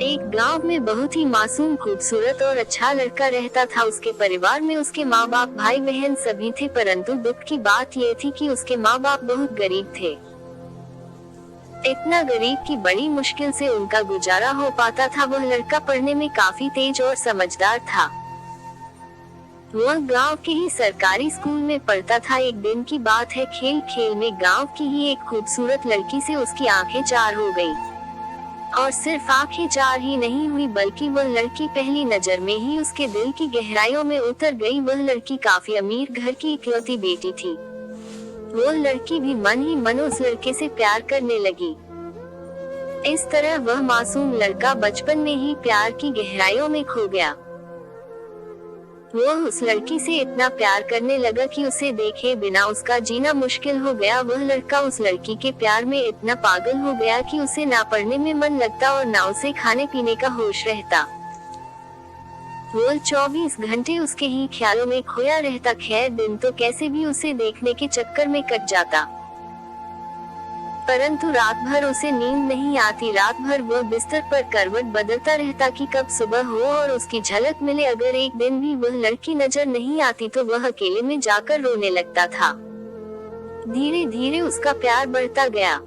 एक गांव में बहुत ही मासूम, खूबसूरत और अच्छा लड़का रहता था। उसके परिवार में उसके माँ बाप, भाई बहन सभी थे, परंतु दुख की बात ये थी कि उसके माँ बाप बहुत गरीब थे। इतना गरीब कि बड़ी मुश्किल से उनका गुजारा हो पाता था। वह लड़का पढ़ने में काफी तेज और समझदार था। वह गांव के ही सरकारी स्कूल में पढ़ता था। एक दिन की बात है, खेल खेल में गांव की ही एक खूबसूरत लड़की से उसकी आंखें चार हो गईं। और सिर्फ आंखें चार ही नहीं हुई, बल्कि वह लड़की पहली नजर में ही उसके दिल की गहराइयों में उतर गई। वह लड़की काफी अमीर घर की इकलौती बेटी थी। वह लड़की भी मन ही मन उस लड़के से प्यार करने लगी। इस तरह वह मासूम लड़का बचपन में ही प्यार की गहराइयों में खो गया। वह उस लड़की से इतना प्यार करने लगा कि उसे देखे बिना उसका जीना मुश्किल हो गया। वह लड़का उस लड़की के प्यार में इतना पागल हो गया कि उसे ना पढ़ने में मन लगता और ना उसे खाने पीने का होश रहता। वह 24 घंटे उसके ही ख्यालों में खोया रहता। खैर, दिन तो कैसे भी उसे देखने के चक्कर में कट जाता, परंतु रात भर उसे नींद नहीं आती। रात भर वह बिस्तर पर करवट बदलता रहता कि कब सुबह हो और उसकी झलक मिले। अगर एक दिन भी वह लड़की नजर नहीं आती तो वह अकेले में जाकर रोने लगता था। धीरे धीरे उसका प्यार बढ़ता गया।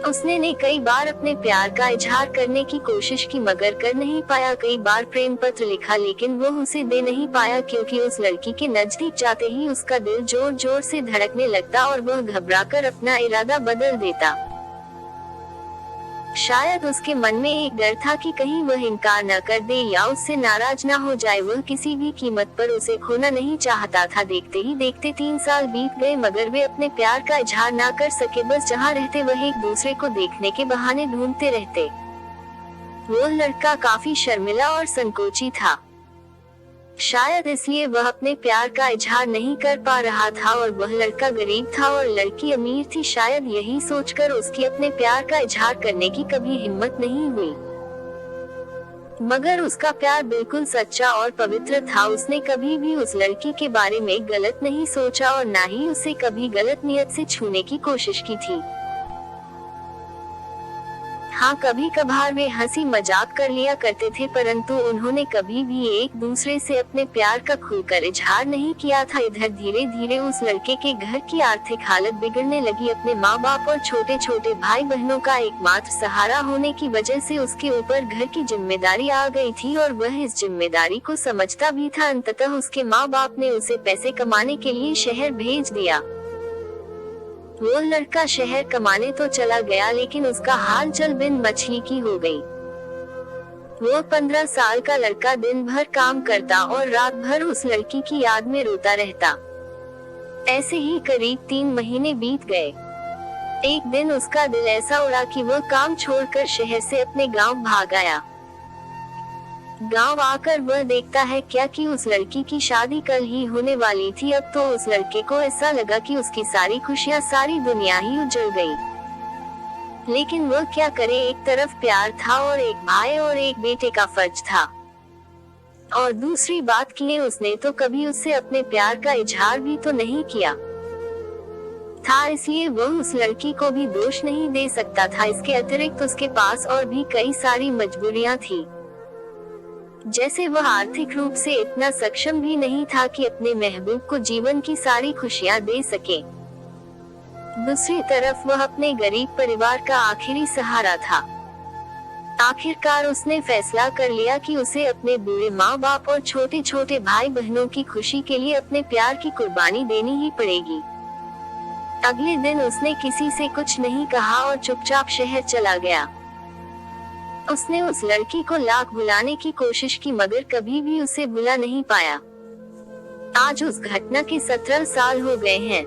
उसने कई बार अपने प्यार का इजहार करने की कोशिश की, मगर कर नहीं पाया। कई बार प्रेम पत्र लिखा, लेकिन वह उसे दे नहीं पाया, क्योंकि उस लड़की के नजदीक जाते ही उसका दिल जोर जोर से धड़कने लगता और वह घबराकर अपना इरादा बदल देता। शायद उसके मन में एक डर था कि कहीं वह इनकार न कर दे या उससे नाराज न हो जाए। वह किसी भी कीमत पर उसे खोना नहीं चाहता था। देखते ही देखते 3 साल बीत गए, मगर वे अपने प्यार का इजहार न कर सके। बस जहाँ रहते वह एक दूसरे को देखने के बहाने ढूंढते रहते। वह लड़का काफी शर्मिला और संकोची था। शायद इसलिए वह अपने प्यार का इजहार नहीं कर पा रहा था। और वह लड़का गरीब था और लड़की अमीर थी। शायद यही सोचकर उसकी अपने प्यार का इजहार करने की कभी हिम्मत नहीं हुई। मगर उसका प्यार बिल्कुल सच्चा और पवित्र था। उसने कभी भी उस लड़की के बारे में गलत नहीं सोचा और ना ही उसे कभी गलत नियत से छूने की कोशिश की थी। हाँ, कभी कभार वे हंसी मजाक कर लिया करते थे, परंतु उन्होंने कभी भी एक दूसरे से अपने प्यार का खुलकर इजहार नहीं किया था। इधर धीरे धीरे उस लड़के के घर की आर्थिक हालत बिगड़ने लगी। अपने माँ बाप और छोटे छोटे भाई बहनों का एकमात्र सहारा होने की वजह से उसके ऊपर घर की जिम्मेदारी आ गई थी और वह इस जिम्मेदारी को समझता भी था। अंततः उसके माँ बाप ने उसे पैसे कमाने के लिए शहर भेज दिया। वो लड़का शहर कमाने तो चला गया, लेकिन उसका हाल चल बिन मछली की हो गई। वो 15 साल का लड़का दिन भर काम करता और रात भर उस लड़की की याद में रोता रहता। ऐसे ही करीब 3 महीने बीत गए। एक दिन उसका दिल ऐसा उड़ा कि वह काम छोड़कर शहर से अपने गांव भाग आया। गांव आकर वह देखता है क्या कि उस लड़की की शादी कल ही होने वाली थी। अब तो उस लड़के को ऐसा लगा कि उसकी सारी खुशियां, सारी दुनिया ही उजड़ गई। लेकिन वह क्या करे, एक तरफ प्यार था और एक भाई और एक बेटे का फर्ज था। और दूसरी बात की, उसने तो कभी उससे अपने प्यार का इजहार भी तो नहीं किया था, इसलिए वह उस लड़की को भी दोष नहीं दे सकता था। इसके अतिरिक्त उसके पास और भी कई सारी मजबूरियां थी। जैसे वह आर्थिक रूप से इतना सक्षम भी नहीं था कि अपने महबूब को जीवन की सारी खुशियां दे सके। दूसरी तरफ वह अपने गरीब परिवार का आखिरी सहारा था। आखिरकार उसने फैसला कर लिया कि उसे अपने बूढ़े माँ बाप और छोटे छोटे भाई बहनों की खुशी के लिए अपने प्यार की कुर्बानी देनी ही पड़ेगी। अगले दिन उसने किसी से कुछ नहीं कहा और चुपचाप शहर चला गया। उसने उस लड़की को लाख बुलाने की कोशिश की, मगर कभी भी उसे बुला नहीं पाया। आज उस घटना के 17 साल हो गए हैं।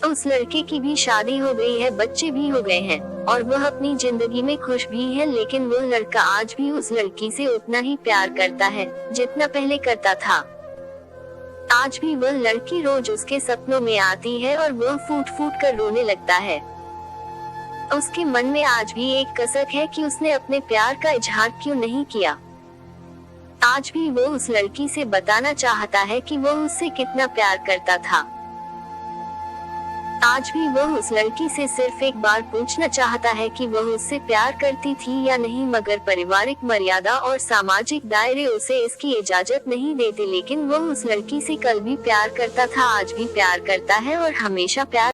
उस लड़के की भी शादी हो गई है, बच्चे भी हो गए हैं और वह अपनी जिंदगी में खुश भी है। लेकिन वह लड़का आज भी उस लड़की से उतना ही प्यार करता है जितना पहले करता था। आज भी वह लड़की रोज उसके सपनों में आती है और वह फूट फूट कर रोने लगता है। उसके मन में आज भी एक कसक है कि उसने अपने प्यार का इजहार क्यों नहीं किया। आज भी वो उस लड़की से बताना चाहता है कि वो उससे कितना प्यार करता था। आज भी वह उस लड़की से सिर्फ एक बार पूछना चाहता है कि वह उससे प्यार करती थी या नहीं, मगर पारिवारिक मर्यादा और सामाजिक दायरे उसे इसकी इजाजत नहीं देते। लेकिन वह उस लड़की से कल भी प्यार करता था, आज भी प्यार करता है और हमेशा प्यार